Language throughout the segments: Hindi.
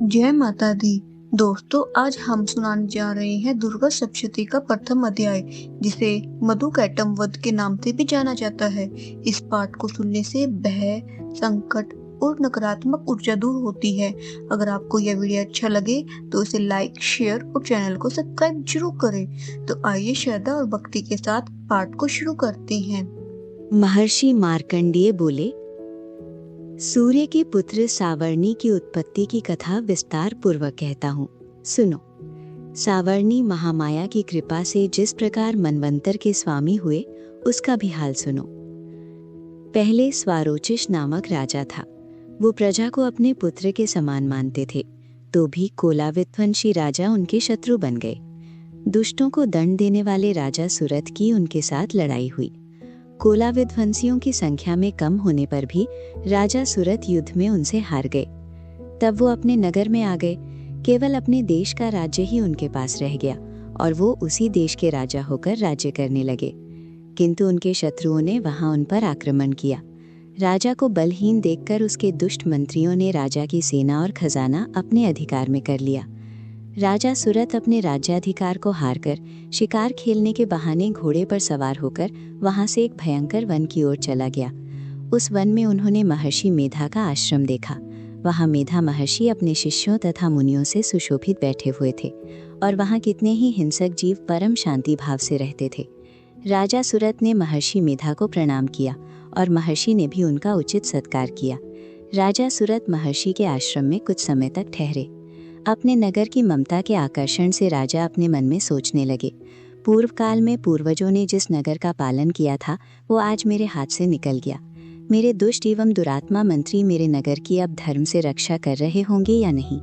जय माता दी। दोस्तों, आज हम सुनाने जा रहे हैं दुर्गा सप्तशती का प्रथम अध्याय, जिसे मधुकैटम वध के नाम से भी जाना जाता है। इस पाठ को सुनने से भय, संकट और नकारात्मक ऊर्जा दूर होती है। अगर आपको यह वीडियो अच्छा लगे तो इसे लाइक, शेयर और चैनल को सब्सक्राइब जरूर करें। तो आइए श्रद्धा और भक्ति के साथ पाठ को शुरू करते हैं। महर्षि मार्कंडेय बोले, सूर्य के पुत्र सावर्णी की उत्पत्ति की कथा विस्तार पूर्वक कहता हूँ, सुनो। सावर्णी महामाया की कृपा से जिस प्रकार मनवंतर के स्वामी हुए, उसका भी हाल सुनो। पहले स्वारोचिष नामक राजा था। वो प्रजा को अपने पुत्र के समान मानते थे, तो भी कोलाविध्वंसी राजा उनके शत्रु बन गए। दुष्टों को दंड देने वाले राजा सुरथ की उनके साथ लड़ाई हुई। कोला विध्वंसियों की संख्या में कम होने पर भी राजा सुरथ युद्ध में उनसे हार गए। तब वो अपने नगर में आ गए। केवल अपने देश का राज्य ही उनके पास रह गया और वो उसी देश के राजा होकर राज्य करने लगे। किंतु उनके शत्रुओं ने वहां उन पर आक्रमण किया। राजा को बलहीन देखकर उसके दुष्ट मंत्रियों ने राजा की सेना और खजाना अपने अधिकार में कर लिया। राजा सुरथ अपने राज्याधिकार को हारकर शिकार खेलने के बहाने घोड़े पर सवार होकर वहां से एक भयंकर वन की ओर चला गया। उस वन में उन्होंने महर्षि मेधा का आश्रम देखा। वहां मेधा महर्षि अपने शिष्यों तथा मुनियों से सुशोभित बैठे हुए थे और वहां कितने ही हिंसक जीव परम शांति भाव से रहते थे। राजा सुरथ ने महर्षि मेधा को प्रणाम किया और महर्षि ने भी उनका उचित सत्कार किया। राजा सुरथ महर्षि के आश्रम में कुछ समय तक ठहरे। अपने नगर की ममता के आकर्षण से राजा अपने मन में सोचने लगे, पूर्व काल में पूर्वजों ने जिस नगर का पालन किया था वो आज मेरे हाथ से निकल गया। मेरे दुष्ट एवं दुरात्मा मंत्री मेरे नगर की अब धर्म से रक्षा कर रहे होंगे या नहीं।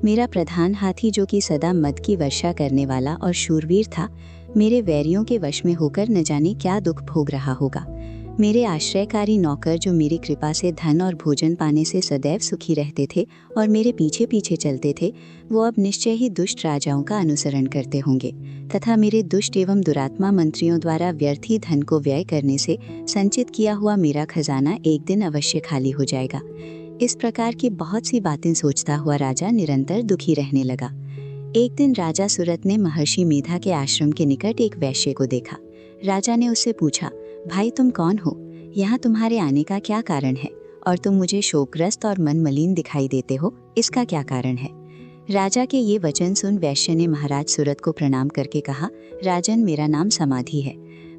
मेरा प्रधान हाथी, जो कि सदा मद की वर्षा करने वाला और शूरवीर था, मेरे वैरियों के वश में होकर न जाने क्या दुख भोग रहा होगा। मेरे आश्रयकारी नौकर, जो मेरी कृपा से धन और भोजन पाने से सदैव सुखी रहते थे और मेरे पीछे पीछे चलते थे, वो अब निश्चय ही दुष्ट राजाओं का अनुसरण करते होंगे तथा मेरे दुष्ट एवं दुरात्मा मंत्रियों द्वारा व्यर्थ ही धन को व्यय करने से संचित किया हुआ मेरा खजाना एक दिन अवश्य खाली हो जाएगा। इस प्रकार की बहुत सी बातें सोचता हुआ राजा निरंतर दुखी रहने लगा। एक दिन राजा सुरथ ने महर्षि मेधा के आश्रम के निकट एक वैश्य को देखा। राजा ने उससे पूछा, भाई तुम कौन हो? यहाँ तुम्हारे आने का क्या कारण है? और तुम मुझे शोकग्रस्त और मन मलिन दिखाई देते हो, इसका क्या कारण है? राजा के ये वचन सुन वैश्य ने महाराज सुरथ को प्रणाम करके कहा, राजन, मेरा नाम समाधि है।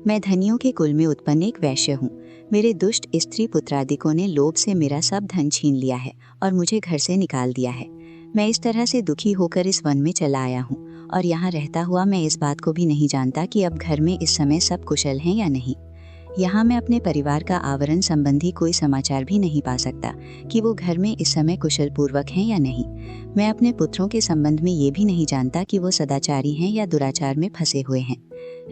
मैं धनियों के कुल में उत्पन्न एक वैश्य हूँ। मेरे दुष्ट स्त्री पुत्रादिकों ने लोभ से मेरा सब धन छीन लिया है और मुझे घर से निकाल दिया है। मैं इस तरह से दुखी होकर इस वन में चला आया हूँ और यहाँ रहता हुआ मैं इस बात को भी नहीं जानता कि अब घर में इस समय सब कुशल हैं या नहीं। यहाँ मैं अपने परिवार का आवरण संबंधी कोई समाचार भी नहीं पा सकता कि वो घर में इस समय कुशल पूर्वक हैं या नहीं। मैं अपने पुत्रों के संबंध में ये भी नहीं जानता कि वो सदाचारी हैं या दुराचार में फंसे हुए हैं।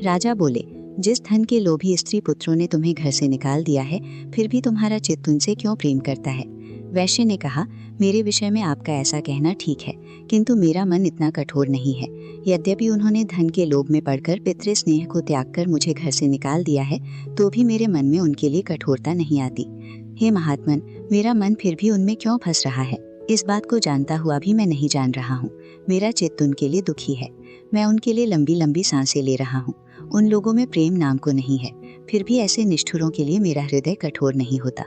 राजा बोले, जिस धन के लोभी स्त्री पुत्रों ने तुम्हें घर से निकाल दिया है, फिर भी तुम्हारा चित्त उनसे क्यों प्रेम करता है? वैश्य ने कहा, मेरे विषय में आपका ऐसा कहना ठीक है, किंतु मेरा मन इतना कठोर नहीं है। यद्यपि उन्होंने धन के लोभ में पड़कर पितृ स्नेह को त्याग कर मुझे घर से निकाल दिया है, तो भी मेरे मन में उनके लिए कठोरता नहीं आती। हे महात्मन, मेरा मन फिर भी उनमें क्यों फंस रहा है? इस बात को जानता हुआ भी मैं नहीं जान रहा हूँ। मेरा चित्त उनके लिए दुखी है। मैं उनके लिए लंबी लंबी सांसें ले रहा हूँ। उन लोगों में प्रेम नाम को नहीं है, फिर भी ऐसे निष्ठुरों के लिए मेरा हृदय कठोर नहीं होता।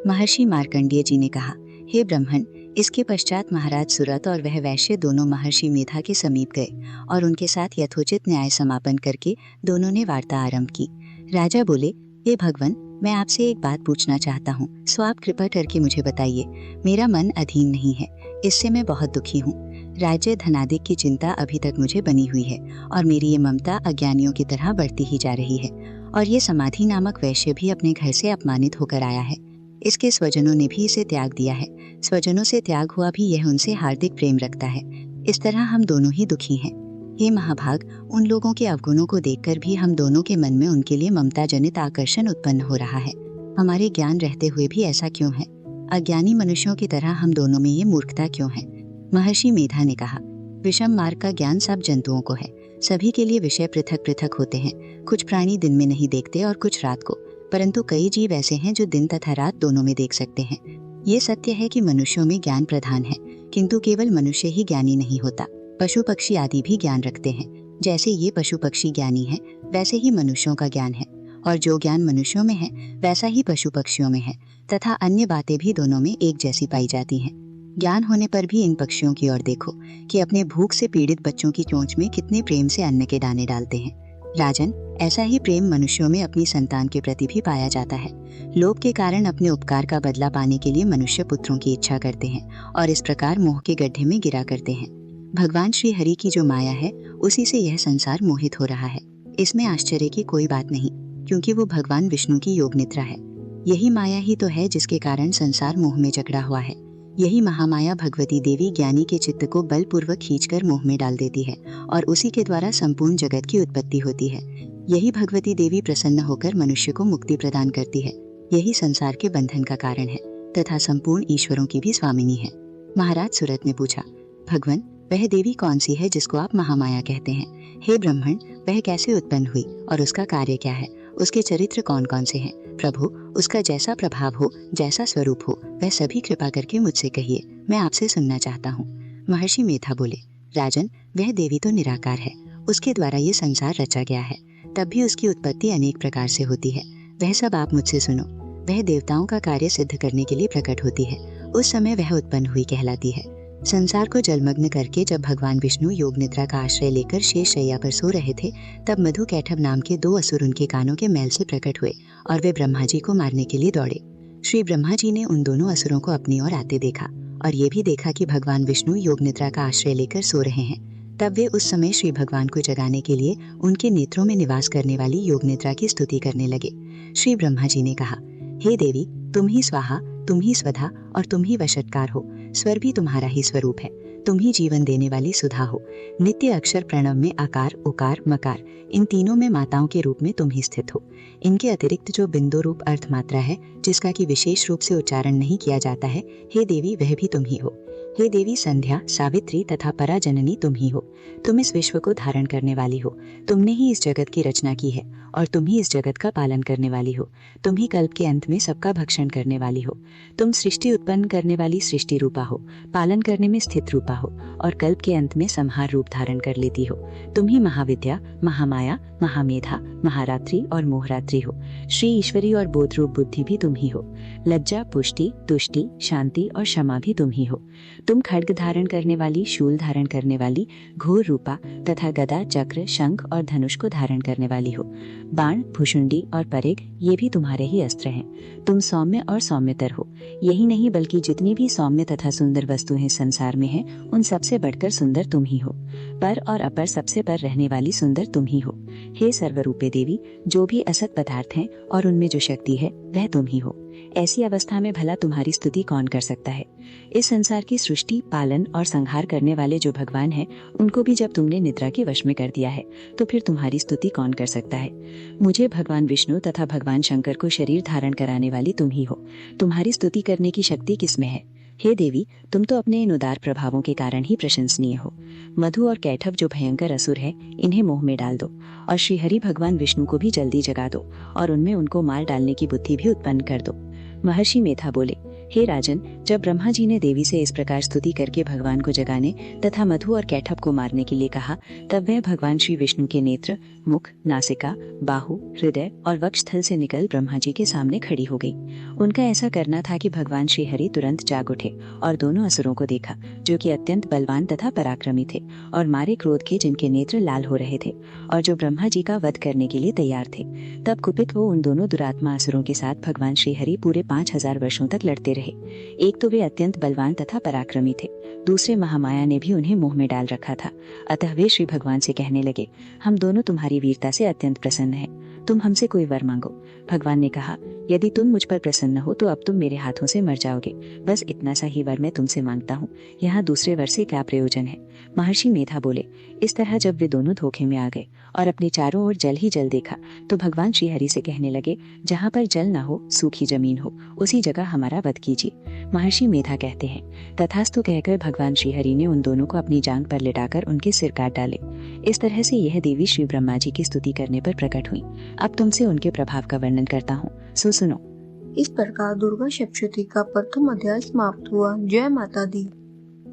महर्षि मार्कंडेय जी ने कहा, हे ब्राह्मण, इसके पश्चात महाराज सुरथ और वह वैश्य दोनों महर्षि मेधा के समीप गए और उनके साथ यथोचित न्याय समापन करके दोनों ने वार्ता आरंभ की। राजा बोले, हे भगवान, मैं आपसे एक बात पूछना चाहता हूँ, सो आप कृपा करके मुझे बताइए। मेरा मन अधीन नहीं है, इससे मैं बहुत दुखी हूँ। राज्य धनादिक की चिंता अभी तक मुझे बनी हुई है और मेरी ये ममता अज्ञानियों की तरह बढ़ती ही जा रही है। और ये समाधि नामक वैश्य भी अपने घर से अपमानित होकर आया है। इसके स्वजनों ने भी इसे त्याग दिया है। स्वजनों से त्याग हुआ भी यह उनसे हार्दिक प्रेम रखता है। इस तरह हम दोनों ही दुखी हैं। हे महाभाग, उन लोगों के अवगुणों को देखकर भी हम दोनों के मन में उनके लिए ममता जनित आकर्षण उत्पन्न हो रहा है। हमारे ज्ञान रहते हुए भी ऐसा क्यों है? अज्ञानी मनुष्यों की तरह हम दोनों में ये मूर्खता क्यों है? महर्षि मेधा ने कहा, विषम मार्ग का ज्ञान सब जंतुओं को है। सभी के लिए विषय पृथक पृथक होते हैं। कुछ प्राणी दिन में नहीं देखते और कुछ रात को, परंतु कई जीव ऐसे हैं जो दिन तथा रात दोनों में देख सकते हैं। ये सत्य है कि मनुष्यों में ज्ञान प्रधान है, किंतु केवल मनुष्य ही ज्ञानी नहीं होता, पशु पक्षी आदि भी ज्ञान रखते हैं। जैसे ये पशु पक्षी ज्ञानी है, वैसे ही मनुष्यों का ज्ञान है, और जो ज्ञान मनुष्यों में है वैसा ही पशु पक्षियों में है, तथा अन्य बातें भी दोनों में एक जैसी पाई जाती हैं। ज्ञान होने पर भी इन पक्षियों की ओर देखो कि अपने भूख से पीड़ित बच्चों की चोंच में कितने प्रेम से अन्न के दाने डालते हैं। राजन, ऐसा ही प्रेम मनुष्यों में अपनी संतान के प्रति भी पाया जाता है। लोभ के कारण अपने उपकार का बदला पाने के लिए मनुष्य पुत्रों की इच्छा करते हैं और इस प्रकार मोह के गड्ढे में गिरा करते हैं। भगवान श्री हरि की जो माया है, उसी से यह संसार मोहित हो रहा है। इसमें आश्चर्य की कोई बात नहीं, क्योंकि वो भगवान विष्णु की योग निद्रा है। यही माया ही तो है जिसके कारण संसार मोह में जकड़ा हुआ है। यही महामाया भगवती देवी ज्ञानी के चित्त को बलपूर्वक खींचकर मोह में डाल देती है और उसी के द्वारा संपूर्ण जगत की उत्पत्ति होती है। यही भगवती देवी प्रसन्न होकर मनुष्य को मुक्ति प्रदान करती है। यही संसार के बंधन का कारण है तथा संपूर्ण ईश्वरों की भी स्वामिनी है। महाराज सूरत ने पूछा, भगवान, वह देवी कौन सी है जिसको आप महामाया कहते हैं? हे ब्राह्मण, वह कैसे उत्पन्न हुई और उसका कार्य क्या है? उसके चरित्र कौन कौन से हैं? प्रभु, उसका जैसा प्रभाव हो, जैसा स्वरूप हो, वह सभी कृपा करके मुझसे कहिए, मैं आपसे सुनना चाहता हूँ। महर्षि मेधा बोले, राजन, वह देवी तो निराकार है, उसके द्वारा ये संसार रचा गया है, तब भी उसकी उत्पत्ति अनेक प्रकार से होती है। वह सब आप मुझसे सुनो। वह देवताओं का कार्य सिद्ध करने के लिए प्रकट होती है, उस समय वह उत्पन्न हुई कहलाती है। संसार को जलमग्न करके जब भगवान विष्णु योग निद्रा का आश्रय लेकर शेष शैया पर सो रहे थे, तब मधु कैठव नाम के 2 असुर उनके कानों के मैल से प्रकट हुए और वे ब्रह्मा जी को मारने के लिए दौड़े। श्री ब्रह्मा जी ने उन दोनों असुरों को अपनी ओर आते देखा और ये भी देखा कि भगवान विष्णु योग निद्रा का आश्रय लेकर सो रहे हैं। तब वे उस समय श्री भगवान को जगाने के लिए उनके नेत्रों में निवास करने वाली योग निद्रा की स्तुति करने लगे। श्री ब्रह्मा जी ने कहा, हे देवी, तुम ही स्वाहा, तुम ही स्वधा और तुम ही वशटकार हो। स्वर भी तुम्हारा ही स्वरूप है। तुम ही जीवन देने वाली सुधा हो। नित्य अक्षर प्रणव में आकार, उकार, मकार, इन तीनों में माताओं के रूप में तुम ही स्थित हो। इनके अतिरिक्त जो बिंदु रूप अर्थ मात्रा है, जिसका कि विशेष रूप से उच्चारण नहीं किया जाता है, हे देवी, वह भी तुम ही हो। हे देवी संध्या, सावित्री तथा पराजननी तुम ही हो। तुम इस विश्व को धारण करने वाली हो। तुमने ही इस जगत की रचना की है और तुम ही इस जगत का पालन करने वाली हो। तुम ही कल्प के अंत में सबका भक्षण करने वाली हो। तुम सृष्टि उत्पन्न करने वाली सृष्टि रूपा हो, पालन करने में स्थित रूपा हो और कल्प के अंत में संहार रूप धारण कर लेती हो। तुम ही महाविद्या, महामाया, महामेधा, महारात्रि और मोहरात्रि हो। श्री ईश्वरी और बोध रूप बुद्धि भी तुम ही हो। लज्जा, पुष्टि, तुष्टि, शांति और क्षमा भी तुम ही हो। तुम खड्ग धारण करने वाली, शूल धारण करने वाली, घोर रूपा तथा गदा, चक्र, शंख और धनुष को धारण करने वाली हो। बाण, भुषुंडी और परिघ, ये भी तुम्हारे ही अस्त्र हैं। तुम सौम्य और सौम्यतर हो। यही नहीं बल्कि जितनी भी सौम्य तथा सुंदर वस्तुएं संसार में हैं, उन सबसे बढ़कर सुंदर तुम ही हो। पर और अपर सबसे पर रहने वाली सुंदर तुम ही हो। हे सर्वरूपे देवी, जो भी असत पदार्थ हैं और उनमें जो शक्ति है, वह तुम ही हो। ऐसी अवस्था में भला तुम्हारी स्तुति कौन कर सकता है? इस संसार की सृष्टि, पालन और संहार करने वाले जो भगवान हैं, उनको भी जब तुमने निद्रा के वश में कर दिया है, तो फिर तुम्हारी स्तुति कौन कर सकता है? मुझे भगवान विष्णु तथा भगवान शंकर को शरीर धारण कराने वाली तुम ही हो। तुम्हारी स्तुति करने की शक्ति किसमें है? हे देवी, तुम तो अपने इन उदार प्रभावों के कारण ही प्रशंसनीय हो। मधु और कैठव जो भयंकर असुर है, इन्हें मोह में डाल दो और श्री हरि भगवान विष्णु को भी जल्दी जगा दो और उनमें उनको मार डालने की बुद्धि भी उत्पन्न कर दो। महर्षि मेधा बोले, हे राजन, जब ब्रह्मा जी ने देवी से इस प्रकार स्तुति करके भगवान को जगाने तथा मधु और कैठव को मारने के लिए कहा, तब वह भगवान श्री विष्णु के नेत्र, मुख, नासिका, बाहु, हृदय और वक्षस्थल से निकल ब्रह्मा जी के सामने खड़ी हो गई। उनका ऐसा करना था कि भगवान श्री हरि तुरंत जाग उठे और दोनों असुरों को देखा, जो कि अत्यंत बलवान तथा पराक्रमी थे और मारे क्रोध के जिनके नेत्र लाल हो रहे थे और जो ब्रह्मा जी का वध करने के लिए तैयार थे। तब कुपित वो उन दोनों दुरात्मा असुरों के साथ भगवान श्री हरि पूरे 5000 वर्षों तक लड़ते रहे। एक तो वे अत्यंत बलवान तथा पराक्रमी थे, दूसरे महामाया ने भी उन्हें मोह में डाल रखा था। अतः वे श्री भगवान से कहने लगे, हम दोनों तुम्हारी वीरता से अत्यंत प्रसन्न हैं, तुम हमसे कोई वर मांगो। भगवान ने कहा, यदि तुम मुझ पर प्रसन्न हो तो अब तुम मेरे हाथों से मर जाओगे। बस इतना सा ही वर मैं तुमसे मांगता हूँ, यहाँ दूसरे वर से क्या प्रयोजन है? महर्षि मेधा बोले, इस तरह जब वे दोनों धोखे में आ गए और अपने चारों ओर जल ही जल देखा, तो भगवान श्री हरि से कहने लगे, जहाँ पर जल न हो, सूखी जमीन हो, उसी जगह हमारा वध कीजिए। महर्षि मेधा कहते हैं, तथास्तु कहकर भगवान श्री हरि ने उन दोनों को अपनी जांघ पर लिटाकर उनके सिर काट डाले। इस तरह से यह देवी श्री ब्रह्मा जी की स्तुति करने पर प्रकट हुई। अब तुमसे उनके प्रभाव का वर्णन करता हूँ, सो सुनो। इस प्रकार दुर्गा सप्तशती का प्रथम अध्याय समाप्त हुआ। जय माता दी।